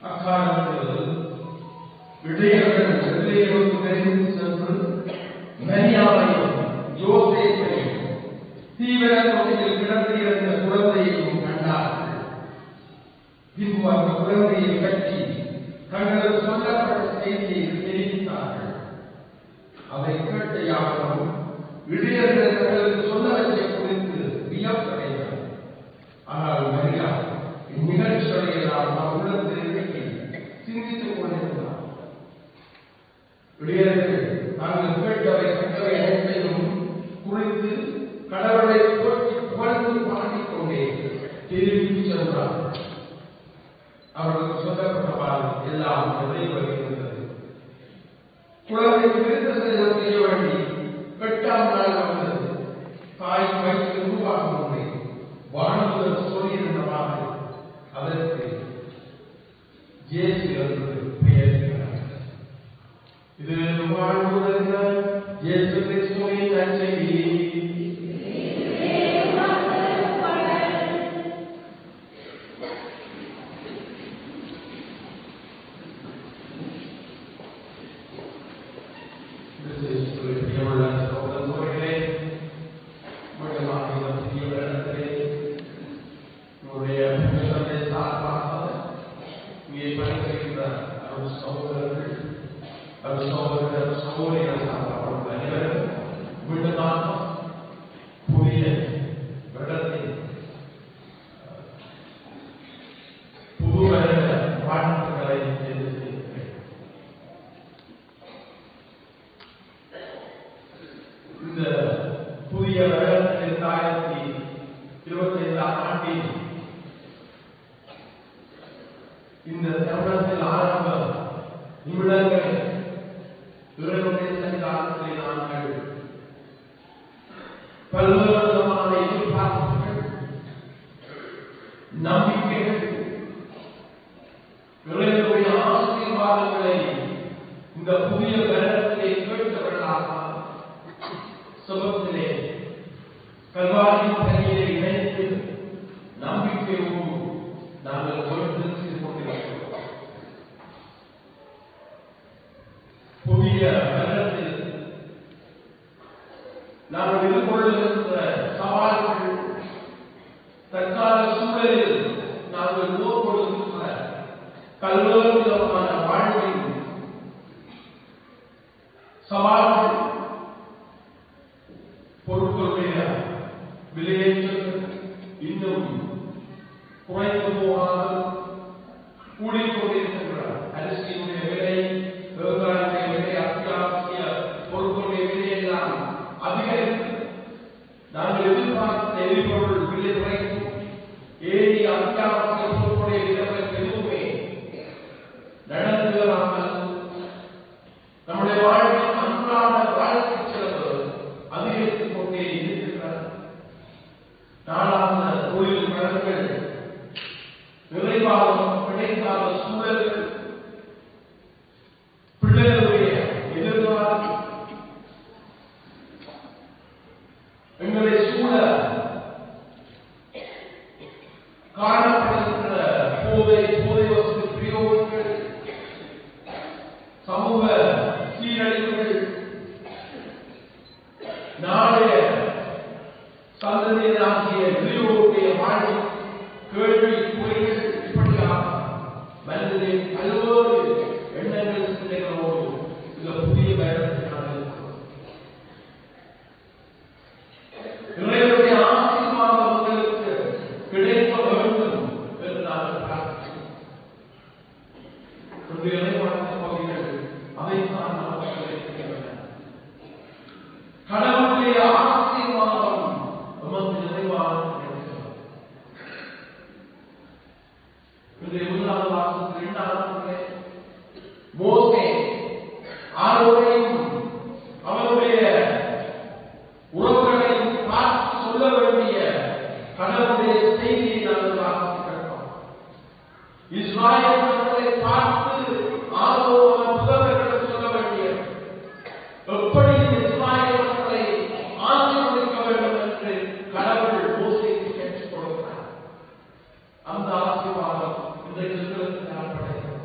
அக்காலத்தில் இடையர்கள் எல்லையோடு விரைந்து சென்று மரியாதையும் யோசேப்பையும் தீவிர தொகையில் கிடந்திருந்த குழந்தையையும் கண்டார்கள். பின்பு அந்த குழந்தையை பற்றி தங்களுக்கு சொல்லப்பட்ட செய்தியை தெரிவித்தார்கள். அதை கேட்ட யாவரும் இடையர்கள் தங்களுக்கு சொன்னவற்றை குறித்து வியப்படைந்தனர். ஆனால் மரியா இந்நிகழ்ச்சிகளை எல்லாம் நாம் உள்ளத்திற்கு சிந்தித்துக் கொண்டிருந்தார். இடையர்கள் நாங்கள் கேட்டவை கண்டவை அனைத்தையும் குறித்து கடவுளை போற்றி புகழ்ந்து பாடிக்கொண்டே திரும்பி சென்றார். அவர்களுக்கு சொல்லப்பட்டவாறு எல்லாம் நிறைவேறுகிறது. குழந்தைக்கு விருந்தம் செய்ய வேண்டி 8ஆம் நாள் வந்தது. தாய் வயிற்று உருவாகும் முறை வானவர் சொல்லியிருந்தவாறு அதற்கு இயேசு என்று பெயரிட்டார். இது வாழ்வுள்ள இயேசு கிறிஸ்துவின் நற்செய்தி. இந்த புதிய வருடத்தில் 2025ஆம் ஆண்டில் இந்த தருணத்தில் ஆரம்ப நிமிடங்கள் இறைவனுடைய சன்னிதானத்தில் நாங்கள் பல்வேறு விதமான எதிர்பார்ப்புகள், நம்பிக்கைகள், இறைவனுடைய ஆசீர்வாதங்களை இந்த புதிய வருடத்திலே கேட்டவர்களாக சுபத்திலே கல்வாரியின் பணியை இணைத்து நம்பிக்கையோடு நாங்கள் தொடர்ந்து செய்து கொண்டிருக்கிறோம். புதிய வருடத்தில் நாங்கள் எதிர்கொள்ளுகின்ற சவால்கள், தற்கால சூழலில் நாங்கள் எதிர்கொள்ளுகின்ற பல்வேறு விதமான வாழ்வின் சவால்கள், பொருட்களுடைய விலையேற்றங்கள் இன்னும் குறைந்து போகாமல் கூடிக்கொண்டிருக்கின்ற அரிசியுடைய விலை, விவசாயத்துடைய விலை, அத்தியாவசிய பொருட்களுடைய விலையெல்லாம் அதிகரித்து நாங்கள் எதிர்பார்த்த எரிபொருள் விலை குறைந்து ஏறி அத்தியாவசிய பொருட்களுடைய விலை எதுவுமே நடந்து வராமல் நம்முடைய வாழ்வின் அன்றாட வாழ்க்கை செலவு அதிகரித்துக் கொண்டே இருக்கின்றன. நாளான தொழில் வளங்கள், நிறைவாக கிடைக்காத சூழல்கள், பிள்ளைகளுடைய எதிர்காலம், எங்களை சூழ காணப்படுகின்ற போதை வசதி பிரயோகங்கள், சமூக சீரழிவுகள், நாளைய சந்ததியினராகிய இளையோருடைய வாழ்வில் கேள்வி குறைகள், இப்படியாக மனதில் பல்வேறு எண்ணங்கள், சிந்தனைகளோடு இந்த புதிய வருடத்தினால் இருக்கிறோம். இறைவனுடைய ஆசீர்வாதம் உங்களுக்கு கிடைக்க வேண்டும் என்று நாங்கள் பிரார்த்திக்கிறோம். இறைவாழ்ந்த பகுதிகள் அதைத்தான் நாம் கிடைக்கின்றன. கடவுளுடைய ஆசீர்வாதம் நமக்கு நிறைவாக கிடைக்கிறது. இன்றைய முதலாவது வாசகத்தில் 2ஆம் மோசே ஆரோனையும் அவருடைய உறவுகளையும் பார்த்து சொல்ல வேண்டிய கடவுளுடைய செய்தியை நாங்கள் வாசிக்கிறோம். இஸ்ராயேல் மக்களை பார்த்து ஆரோன் புதல்வர்களுக்கு சொல்ல வேண்டிய எப்படி இஸ்ராயேல் மக்களை ஆசீர்வதிக்க வேண்டும் என்று கடவுள் மோசேக்கு கற்றுக் கொடுக்கிறார். அந்த ஆசீர்வாதம் இன்றைக்கு எங்களுக்கு தரப்படுகிறது.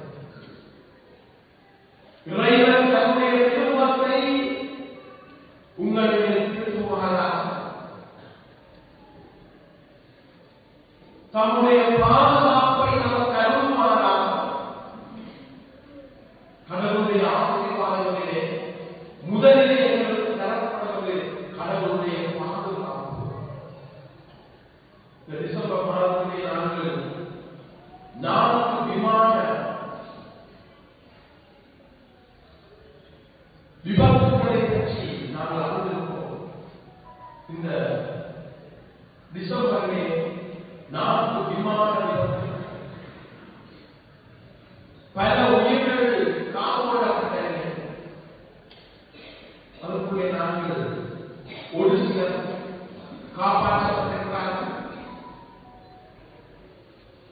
4 விமான விபத்துகளை பற்றி நாங்கள் அறிந்திருக்கிறோம். இந்த டிசம்பரிலே 4 விமான விபத்து, பல உயிர்கள் காப்பாற்றப்பட்டன. அதற்குள்ளே நாங்கள் ஒரு சிலர் காப்பாற்றப்பட்டிருக்கிறார்கள்.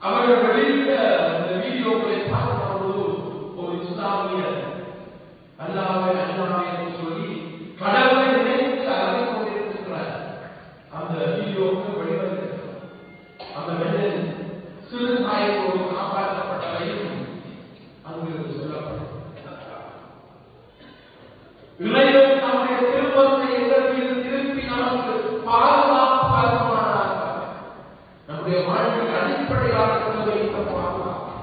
அவர்கள் வெளியிட்ட இந்த வீடியோக்களை பார்க்கும்போது ஒரு இஸ்லாமியர் அல்லாஹ்வே அல்லாஹ்வே என்று சொல்லி கடவுளை நினைத்து அழைத்துக் கொண்டிருக்கிறார். அந்த வீடியோவுக்கு வெளிவந்திருக்கிறது. அந்த மனிதன் சிறு தாயோடு காப்பாற்றப்பட்டதையும் அங்கு சொல்லப்படும். இறைவன் நம்முடைய திருமணத்தை எங்கள் மீது திருப்பி நமக்கு பாதுகாப்பு அளிப்பானாக. நம்முடைய வாழ்வில் அடிப்படையாக இருந்ததை இந்த பாதுகாப்பு.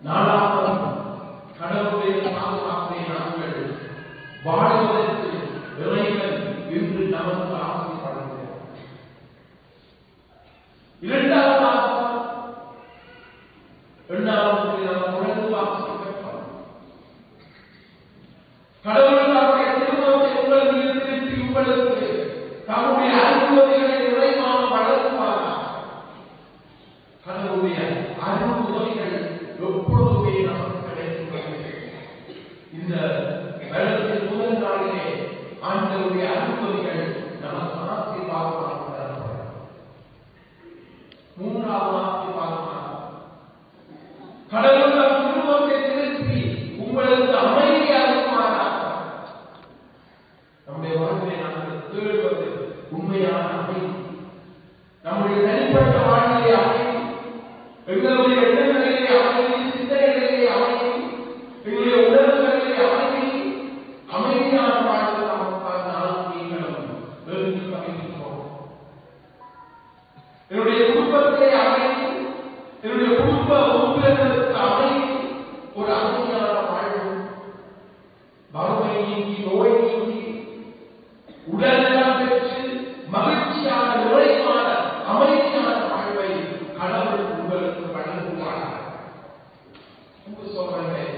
நாலாவது, கடவுளுடைய பாதுகாப்பை நாங்கள் வாழ்வதற்கு இறைவன் இன்று நமக்கு ஆசைப்படுகிறார். இரண்டாவது நாம் உணர்ந்து வாசிக்கிறோம். கடவுள் தம்முடைய திருமணத்தை உங்கள் மீது திருப்பி உங்களுக்கு தம்முடைய அருள்வதைகளை நிறைவாக வழங்குவார். கடவுளுடைய அருள்வதைகள் எப்பொழுதுமே நமக்கு கிடைக்கின்றன. இந்த வருடத்தின் முதல் நாளிலே ஆண்டவருடைய அருள்வதைகள் நமக்கு ஆசீர்வாதமாக தரப்படும். மூன்றாவது ஆசீர்வாதமாக கடவுள் தம் திருமணத்தை திருப்பி உங்களுக்கு அமைதியை அளிப்பாராக. நம்முடைய வாழ்விலே நாங்கள் தேடுவது உண்மையான அமைதி. நம்முடைய தனிப்பட்ட வாழ்விலே அமைதி, எங்களுடைய எண்ணங்களிலே அமைதி, சிந்தனைகளிலே அமைதி, எங்களுடைய உணர்வுகளிலே அமைதி, அமைதியான வாழ்வு நமக்காக நானும் நீங்களும் வெறுத்து அமைதிக்கிறோம். என்னுடைய குடும்பத்திலே அமைதி, என்னுடைய குடும்ப உறுப்பினர்களுக்கு அமைதி, ஒரு அமைதியான வாழ்வு, வறுமை நீங்கி, நோய் நீங்கி, உடல்நலம் பெற்று மகிழ்ச்சியான நிறைவான அமைதியான வாழ்வை கடவுள் உங்களுக்கு வழங்குவார். சொல்றேன்,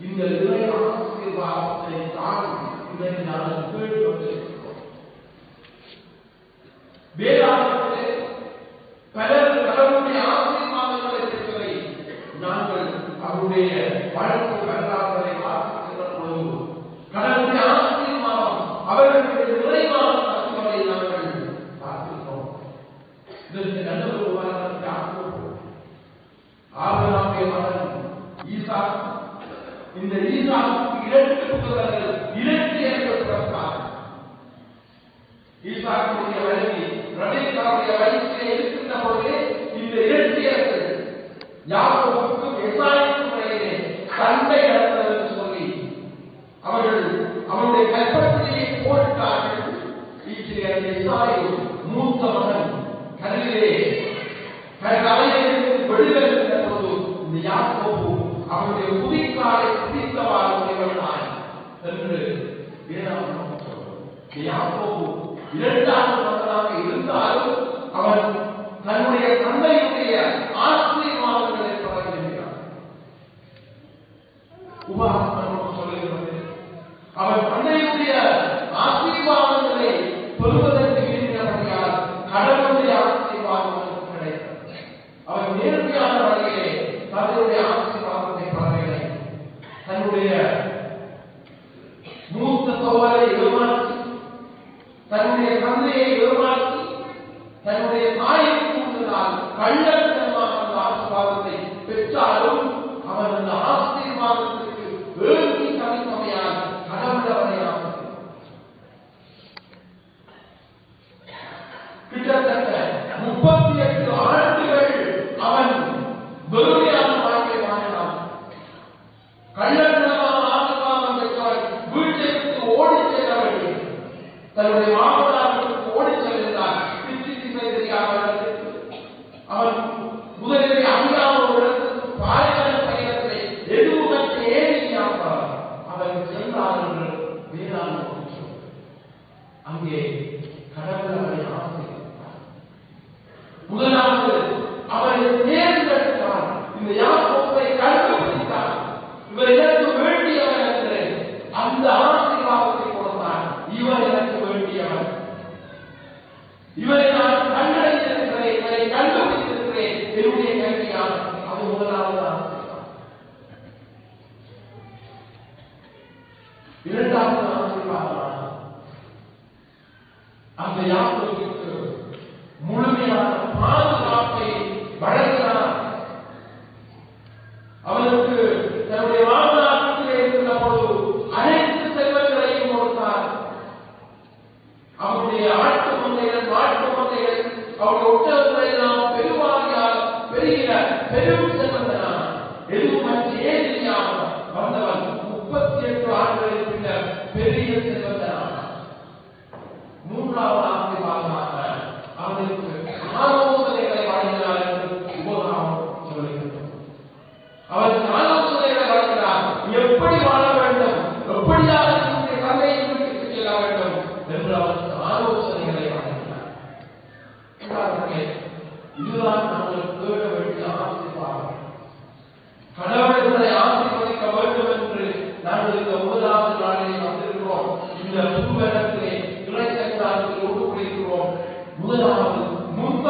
இந்த இறை ஆசீர்வாதத்தை தான் இன்றைக்கு நாங்கள் கேட்டு வந்திருக்கிறோம். வேதாகமத்திலே பலர் கடவுளுடைய ஆசீர்வாதங்களை பெற்றதை நாங்கள் அவருடைய வாழ்க்கை வரலாறுகளை வாசிக்கின்ற பொழுது கடவுளுடைய ஆசீர்வாதம் அவர்களுடைய நிறைவான தத்துவத்தை நாங்கள் பார்க்கிறோம். இதற்கு நல்ல ஒரு உதாரணத்தை ஆபிரகாமுடைய மகன் ஈசாக். இந்த ஈசாக்கு 2 புதல்வர்கள், 2 இயேசுக்கள் பிறந்தார்கள். ஈசாக்குடைய மனைவி ரெபெக்காவுடைய வயிற்றிலே இருக்கின்ற பொழுது இந்த 2 இயேசுக்கள் யாக்கோபுக்கும் எசாயுக்கும் இடையிலே சண்டை நடந்தது என்று சொல்லி அவர்கள் அவருடைய கற்பத்திலேயே போட்டார்கள். எசாயு மூத்த மகன் கல்லிலே கலையிலிருந்து வெளிவருகின்ற பொழுது இந்த யாக்கோபு அவருடைய புதிக்காலை புதித்தவாறு உடையவனாய் என்று வேதாகமம் சொல்கிறது. யாக்கோபு 2வது மகனாக இருந்தாலும் அவன் தன்னுடைய தந்தையுடைய ஆசீர்வாதங்களை பெற விரும்பினான். உபாகமம் சொல்லுகிறது, அவன் தந்தையுடைய ஆசீர்வாதங்களை பெறுவதற்கு விரும்பினபடியால் கடவுளுடைய ஆசீர்வாதம் கிடைத்தது. அவன் நேர்மையான வழியிலே தன்னுடைய ஆசீர்வாதத்தை பெறவில்லை. தன்னுடைய மூத்த சகோதரை ஏமாற்றி, தன்னுடைய தந்தையை ஏமாற்றி, தன்னுடைய தாய்க்கு முன்னால் கள்ளத்தனமாக அந்த ஆசீர்வாதத்தை பெற்றாலும் அவன் அந்த ஆசீர்வாதத்திற்கு வேண்டி தவித்தமையால் கடவுளவனை கிட்டத்தட்ட 38 ஆண்டுகள் அவன் வெறுமையான வாழ்க்கை வாழ்ந்தான். கள்ளத்தனமான ஆசீர்வாதம் பெற்றவன் வீட்டை விட்டு ஓடிச் செல்ல வேண்டிய தன்னுடைய மாமனாருக்கு ஓடிச் செல்கிறான். திசை தெரியாமல் அவன் முதலிலே அறியாமல் பாலைவன பயணத்திலே எதுவுமற்ற ஏரியாக அவன் சென்றான் என்று வேதாகமம் சொல்கிறது. அங்கே கடவுள் அவனை ஆசீர்வதித்தார். இவரை நான் கண்டறிந்திருக்கிறேன், இவரை கண்டுபிடித்திருக்கிறேன், என்னுடைய கல்வியால். அது முதலாவது ஆசீர்வாதம். இரண்டாவது ஆசீர்வாதம், அந்த யாக்கோபுக்கு முழுமையான பாதுகாப்பை வழங்கினார். அவனுக்கு தன்னுடைய வாழ்நாட்டிலே இருந்த பொழுது அனைத்து செல்வங்களையும் கொடுத்தார். அவருடைய ஆட்டு மந்தைகள், மாட்டு மந்தைகள், அவருடைய ஒட்டகங்களை நாம் பெருவாரியால் பெருகிற பெரும் செல்வந்தனார். எதுவும் ஏதியாக வந்தவன் 38 ஆண்டுகளின் பின்னர் பெரிய செல்வந்தனார். மூன்றாவது ஆசீர்வாதமாக அவனுக்கு ஆலோசனைகளை வழங்கினார் என்று உபகாரம் சொல்லுகிறது. அவருக்கு ஆலோசனைகளை வழங்கினார். எப்படி வாழ வேண்டும், எப்படியாக தன்னுடைய தந்தையை குறித்து செல்ல வேண்டும் என்று அவருக்கு ஆலோசனைகளை வழங்கினார். இதுதான் நாங்கள் தேட வேண்டிய ஆசீர்வாதம். கடவுளை ஆசீர்வதிக்க வேண்டும் என்று நாங்கள் இந்த முதலாவது நாளில் வந்திருக்கிறோம். இந்த புதுவனத்திலே இளைஞர்கள் ஒடுக்குகிறோம். முதலாவது முந்த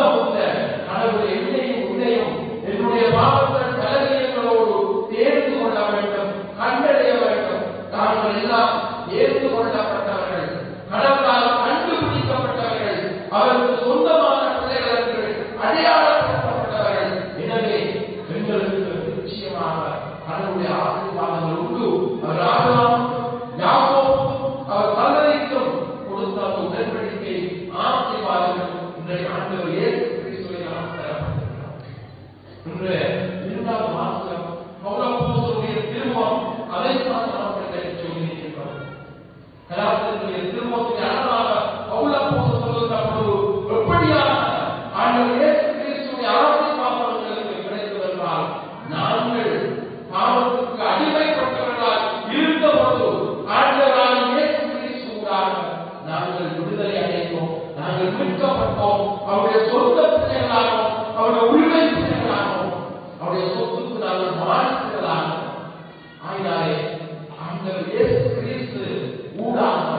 கடவுளை என்னையும் உன்னையும் என்னுடைய பாவங்கள் பலவீனங்களோடு தேர்ந்து கொள்ள வேண்டும், கண்டறிய வேண்டும். நாங்கள் எல்லாம் ஏற்று கொள்ளப்பட்டவர்கள், கடவுளால் கண்டுபிடிக்கப்பட்டவர்கள், அவருக்கு சொந்தமான பிள்ளைகள், அடையாளப்படுத்தப்பட்டவர்கள். எனவே எங்களுக்கு நிச்சயமாக கடவுளுடைய ஆசீர்வாதங்கள் உண்டு. அவர் ஆபிரகாமுக்கும் யாக்கோபுக்கும் அவர் தந்தைக்கும் கொடுத்த அந்த உடன்படிக்கை ஆசீர்வாதங்கள் இன்றைய ஆண்டவர் இயேசு கிறிஸ்துவை நாம் தரப்பட்டிருக்கிறோம். இன்று இரண்டாவது வாசகம் பவுலப்போஸ்தலனுடைய திருமுகம், அதைத்தான் நாம் சொல்லியிருக்கிறோம். கலாத்தியருடைய திருமுகத்தின் அழகாக பவுலப்போஸ்தலன் சொல்லுகிற பொழுது எப்படியாக ஆண்டவர் இயேசு கிறிஸ்துவை ஆசீர்வாதங்களுக்கு கிடைத்ததென்றால், நாங்கள் பாவத்துக்கு அடிமைப்பட்டவர்களால் இருந்த பொழுது ஆண்டவரான இயேசு கிறிஸ்துவாக நாங்கள் விடுதலை அடைந்தோம், நாங்கள் மீட்கப்பட்டோம். அவருடைய சொந்த பிள்ளைகளாகவும் அவருடைய உரிமை பிள்ளைகளாகவும் அவருடைய சொத்துக்கு நாங்கள் மாற்றுகளாகவும் ஆயினாலே ஆண்டவர் இயேசு கிறிஸ்து ஊடாக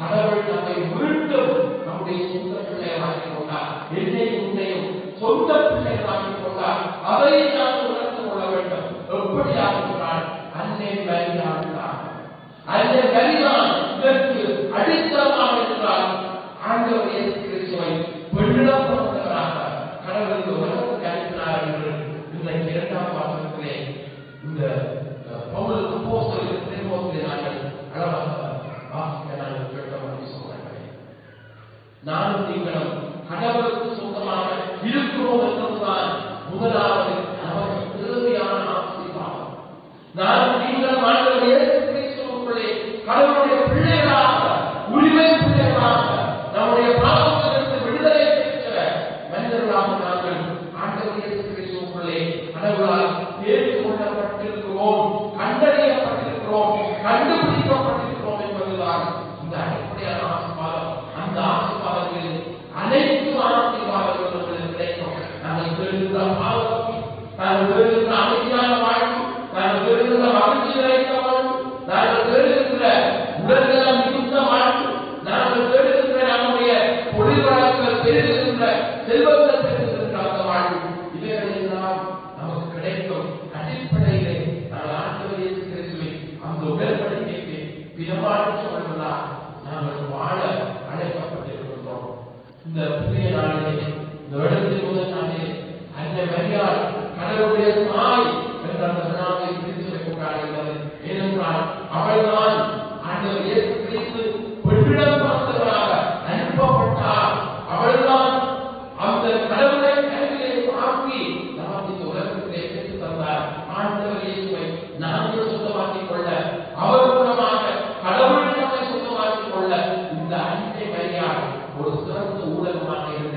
கடவுள் நம்மை மீண்டும் நம்முடைய சொந்த பிள்ளைகளாக்கி கொண்டார். என்னையும் உன்னையும் சொந்த பிள்ளைகளாக்கி கொண்டார். அதை நாம் உணர்ந்து கொள்ள வேண்டும். எப்படியாக சொன்னால் அன்னை மரியாதைதான், அன்னை மரியாதை இதற்கு அடித்தளமாக இருந்தால் ஆண்டவர் இயேசு கிறிஸ்துவை பெண்ணிடம் பிறந்தவராக கடவுள் இந்த உலகத்துக்கு அனுப்பினார் என்று இன்றைக்கு இரண்டாம் வாசகத்திலே இந்த பவுல் அப்போஸ்தலர் திருமுகத்திலே நாங்கள் அழகாக வாசிக்க நாங்கள் கேட்டவர்கள் சொல்கிறார்கள். நானும் நீங்களும் கடவுளுக்கு சொந்தமாக இருக்கிறோம் என்பதுதான் முதலாவது நமக்கு தேவையான ஆசீர்வாதம். நானும் நீங்களும் ஆண்டவர் இயேசு கிறிஸ்துவுக்குள்ளே கடவுளுடைய பிள்ளைகளாக, உரிமை பிள்ளைகளாக, நம்முடைய பாவத்திலிருந்து விடுதலை பெற்ற மனிதர்களாக நாங்கள் ஆண்டவர் இயேசு கிறிஸ்துவுக்குள்ளே கடவுளால் தேர்ந்து கொள்ளப்பட்டிருக்கிறோம், கண்டறியப்பட்டிருக்கிறோம், கண்டுபிடிக்கப்பட்டிருக்கிறோம் என்பதுதான் இந்த அடிப்படையான ஆசீர்வாதம். அந்த ஆசீர்வாதங்களில் அனைத்து ஆசீர்வாதங்களும் நமக்கு கிடைக்கும். நாங்கள் பெறுகின்ற பாவம், நாங்கள் பெறுகின்ற அமைதியான வாழ்வு, நாங்கள் பெறுகின்ற மகிழ்ச்சி நிறைந்த வாழ்வு, நாங்கள் பெறுகின்ற உடல்நலம் மிகுந்த வாழ்வு, நாங்கள் பெறுகின்ற நம்முடைய பொழிவாளர்கள் பெறுகின்ற செல்வங்கள் பெறுகின்ற அந்த வாழ்வு, இவைகளெல்லாம் நமக்கு கிடைக்கும். அடிப்படையிலே நாங்கள் ஆண்டவர் இயேசு கிறிஸ்துவை அந்த உடன்படிக்கைக்கு பிறமாற்றம் கொள்வதால் நாங்கள் வாழ அழைக்கப்பட்டிருக்கின்றோம். இந்த புதிய நாளிலே, இந்த இடத்தில் முதல் நாளிலே அன்னை மரியாள் கடவுளுடைய தாய் என்ற அந்த விழாவை பிரித்து கொண்டாடுகிறது. ஏனென்றால் அவள்தான் ஆண்டவர் இயேசு கிறிஸ்து பெண்ணிடம் பிறந்தவராக அனுப்பப்பட்டார். அவள்தான் அந்த கடவுளை கையிலே வாங்கி நமக்கு இந்த உலகத்திலே பெற்று தந்தார். ஆண்டவர் இயேசுவை நாங்கள் சொந்தமாக்கிக் கொள்ள, அவர் மூலமாக கடவுள் நம்மை சொந்தமாக்கிக் கொள்ள இந்த அன்னை மரியாள் ஒரு சிறந்த ஊடகமாக இருக்கிறார்.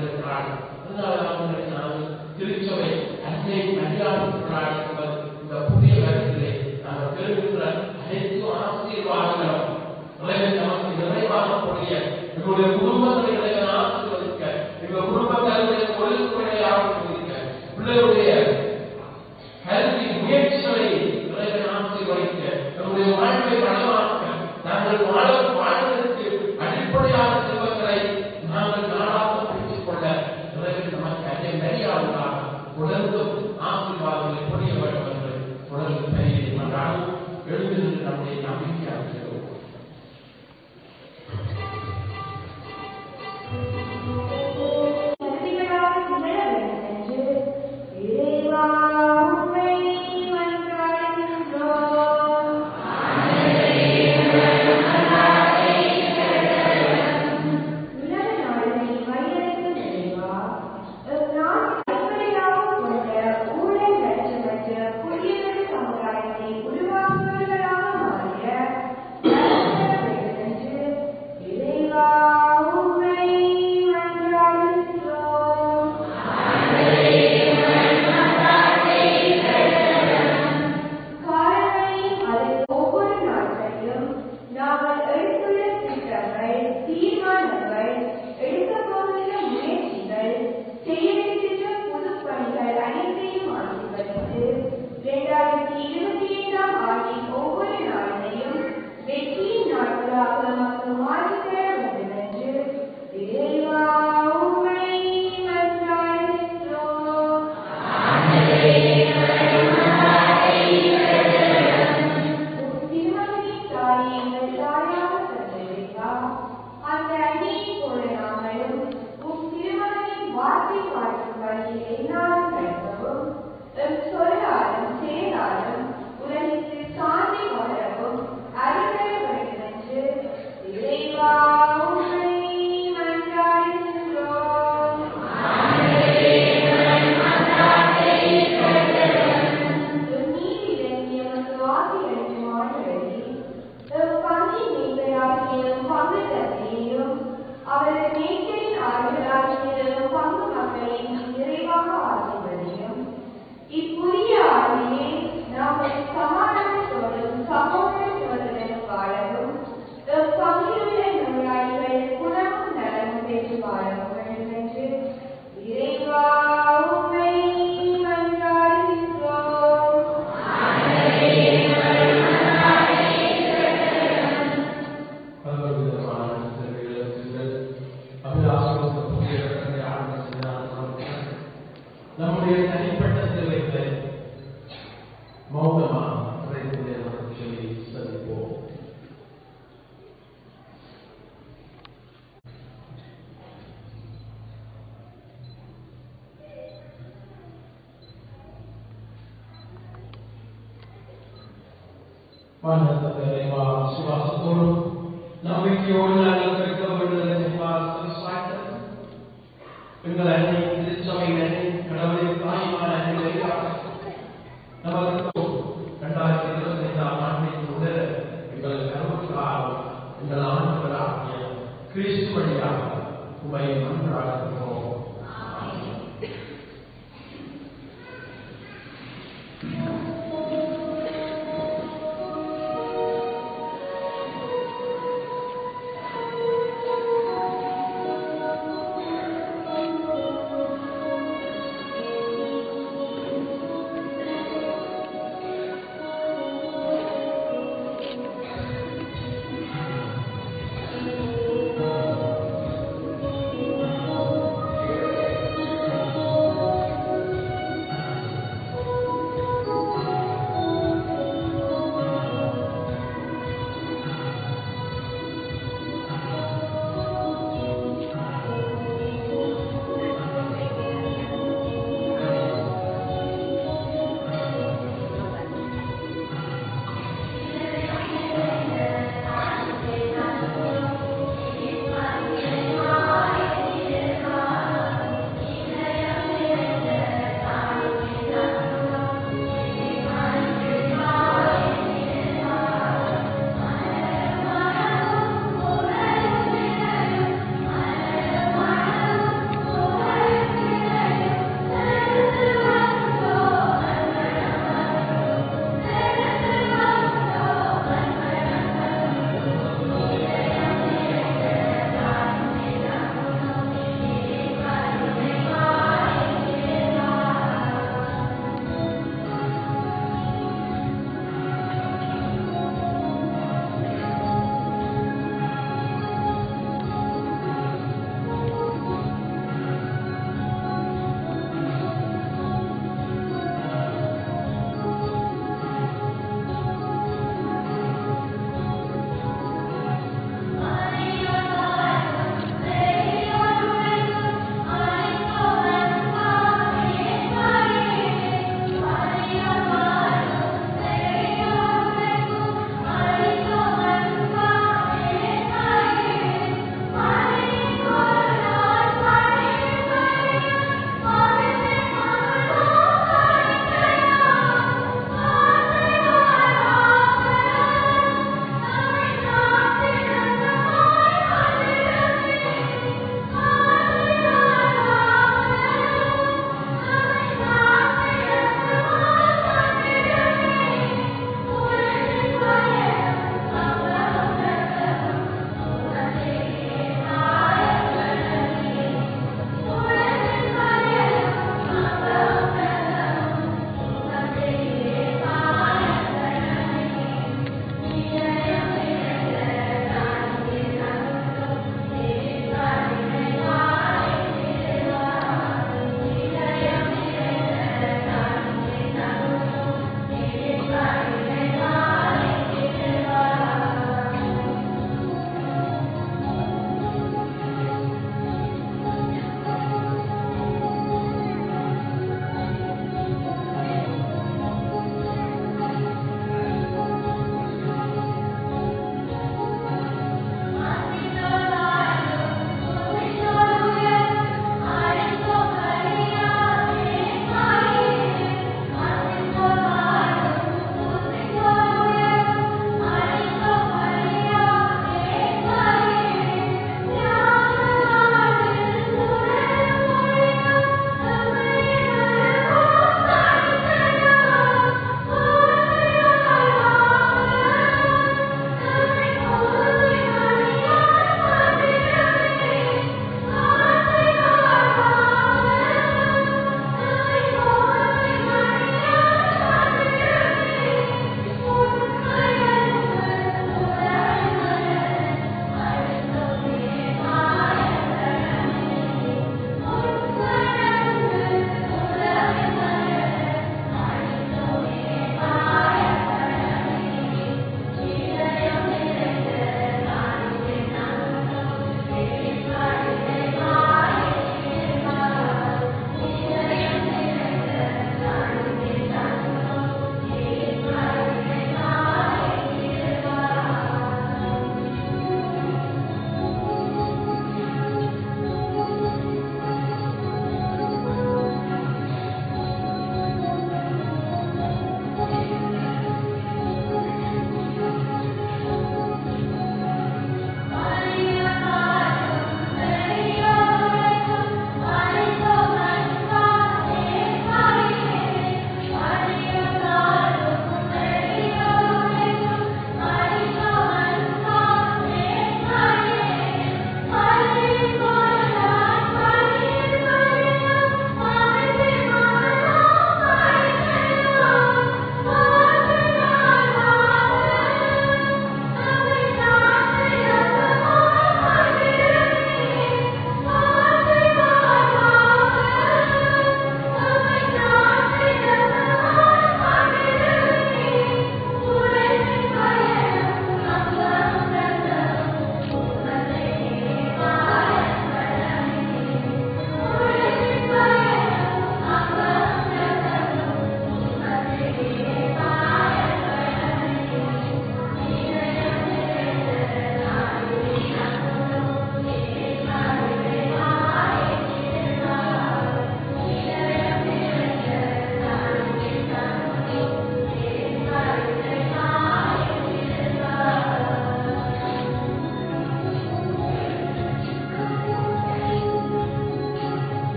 விசுவாசத்தோடும் நம்பிக்கையோடு நாங்கள் கேட்க வேண்டுதல் எங்கள் அன்னை திருச்சபையின் அன்னை கடவுளின் தாய்மான அன்னை நமக்கு 2025ஆம் ஆண்டின் முதல் எங்கள் கருவுக்காக எங்கள் ஆண்டவராகிய கிறிஸ்து வழியாக உம்மை மன்றாடுகிறோம்.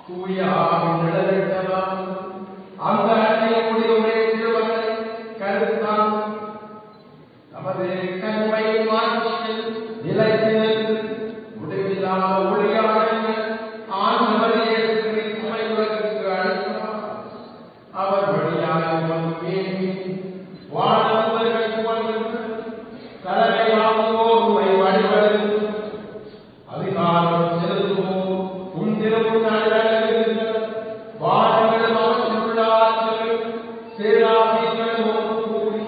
தூய ஆவின் நிழலிட்டதால் அந்த அன்னையுடைய ஒரே திருமகனை கருத்தான் நமது கண்மை மாற்றியில் நிலைத்து நின்று முடிவில்லாத ஒளியாகிய ஆண்டவர் இயேசு கிறிஸ்துவை உலகிற்கு அளித்தார். அவர் வழியாக வந்து வானவர்கள் புகழ்கின்ற தலைமையாகுவோர் உம்மை வழிபடுகின்ற அதிகாரம் செலுத்துவோர் உம் திருமுன் வானங்களும் அவற்றுள்ள ஆற்றலும் சேராபீன்களும் கூடி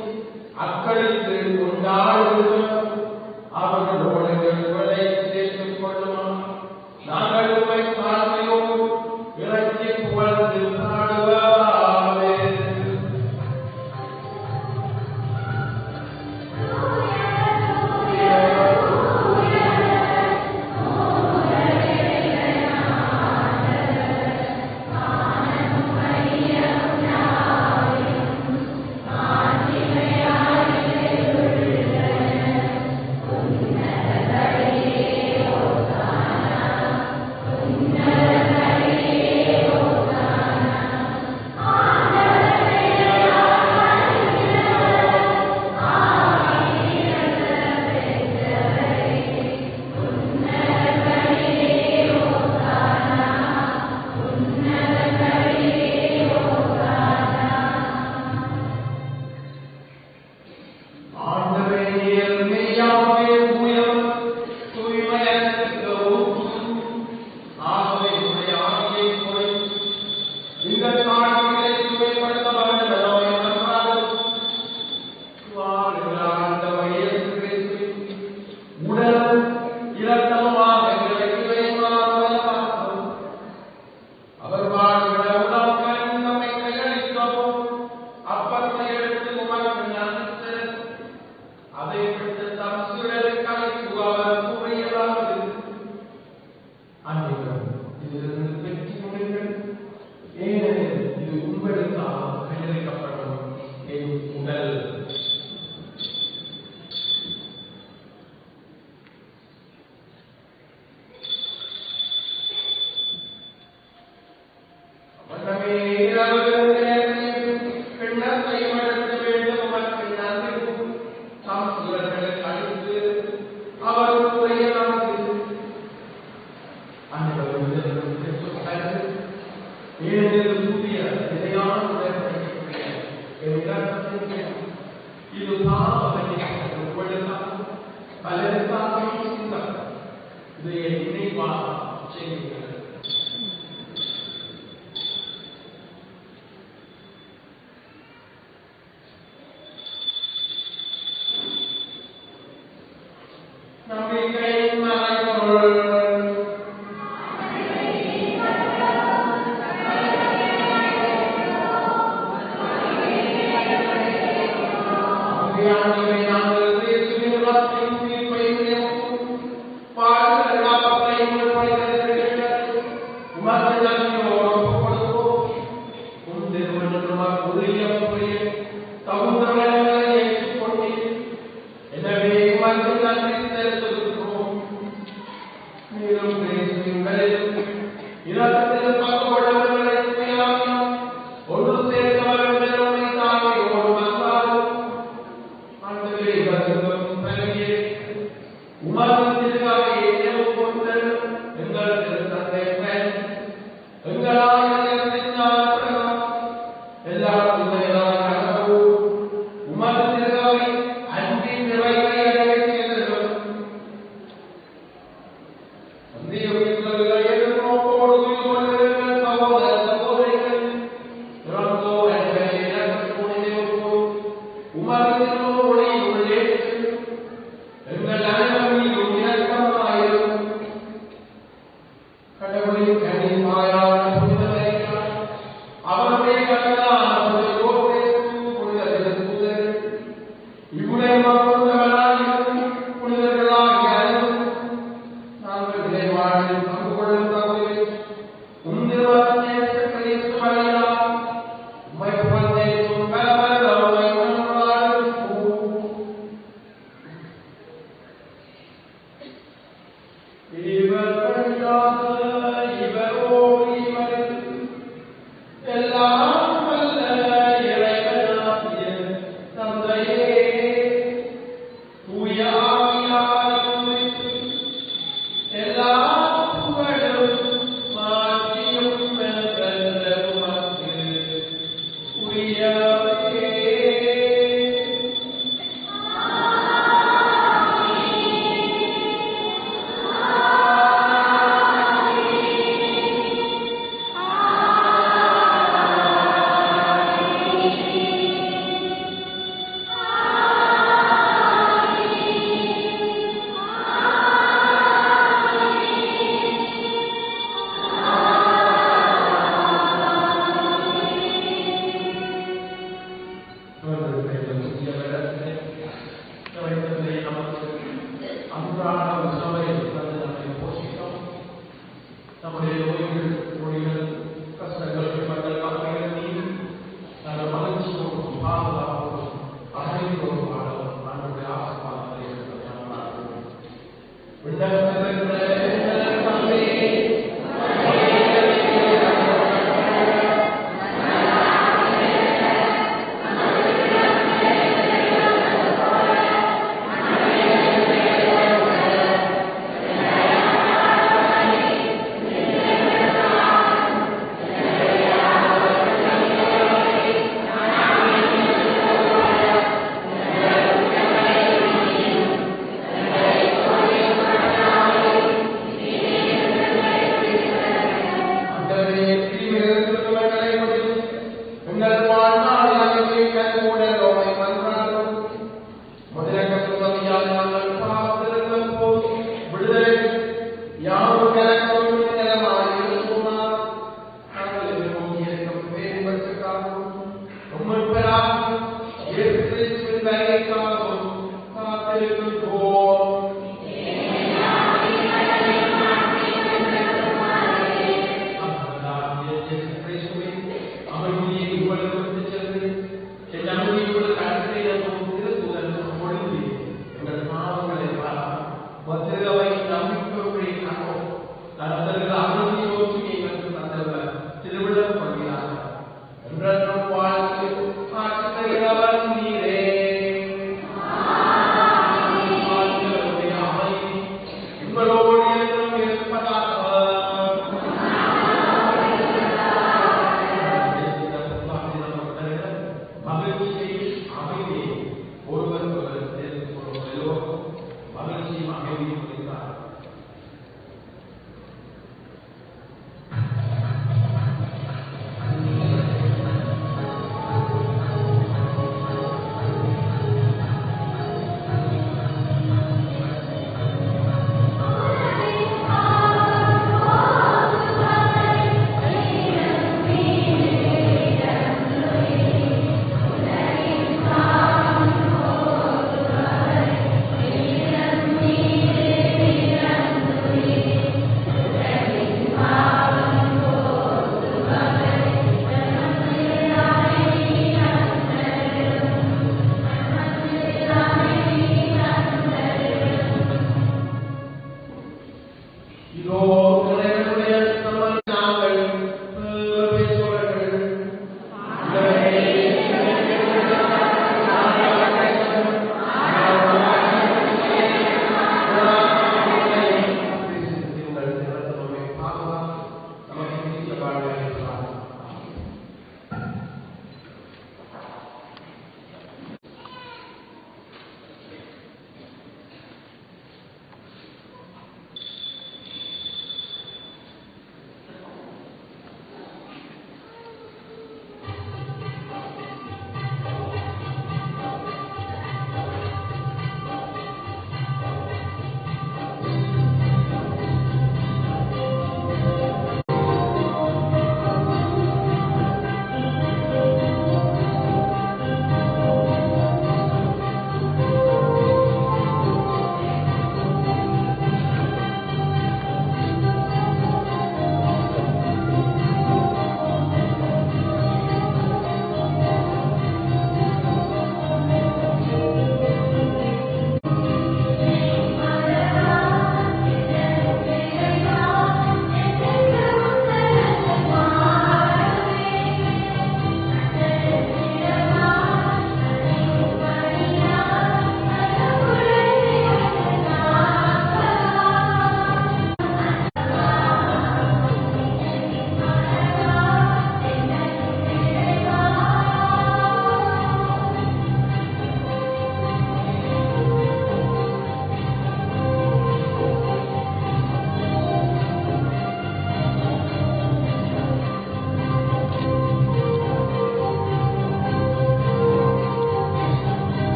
அக்களித்து கொண்டாடுகிறோம். அவர்களோடு எங்களை சேர்த்துக் கொள்ளும். நாங்கள் உம்மை தாழ்மையோடு இறக்கி புகழ்ந்து பாடுவோம். Iver அவர்களுடைய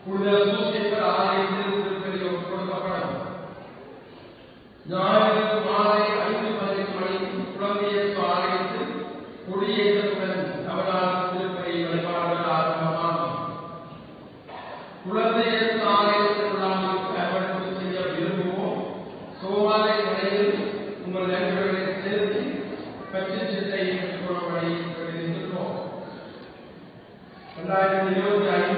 புனித சூசையப்பர் ஆலயத்தில் திருப்பலி கொடுக்கப்படும். ஞாயிறு மாலை 5:15 மணிக்கு குழந்தையேசு ஆலயத்தில் கொடியேற்றத்துடன் நவநாள் திருப்பலி வழிபாடுகள் ஆரம்பமாகும். குழந்தையேசு ஆலயத்தில் அவர்களுக்கு செய்ய விரும்புவோம். சோமாலை முறையில் உங்கள் நண்பர்களை செலுத்தி பச்சை பெற்றுக்கொள்ளும்படி கேட்டுக்கொள்கிறோம். 2025